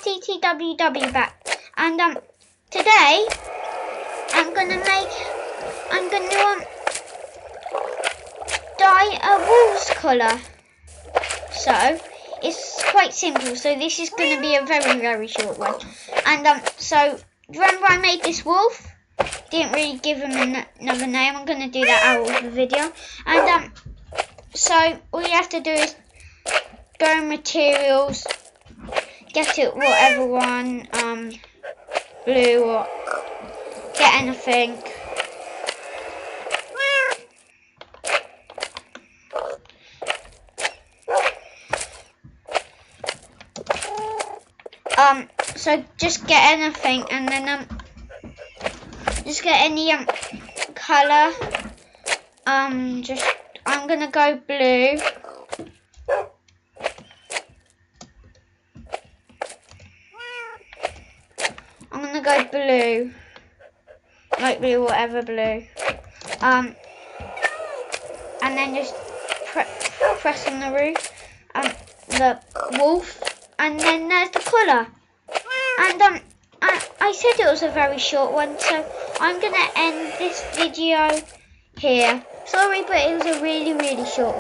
CraftyTWW back, and today I'm gonna dye a walls colour. So it's quite simple. So this is gonna be a very short one. And so remember I made this wolf? Didn't really give him another name. I'm gonna do that out of the video. And so all you have to do is go in materials, get it whatever one, blue or get anything. So just get anything, and then just get any colour. I'm gonna go blue. I'm gonna go blue, light blue, whatever blue. And then just press on the roof, the wolf, and then there's the colour. And I said it was a very short one, so I'm gonna end this video here. Sorry, but it was a really short one.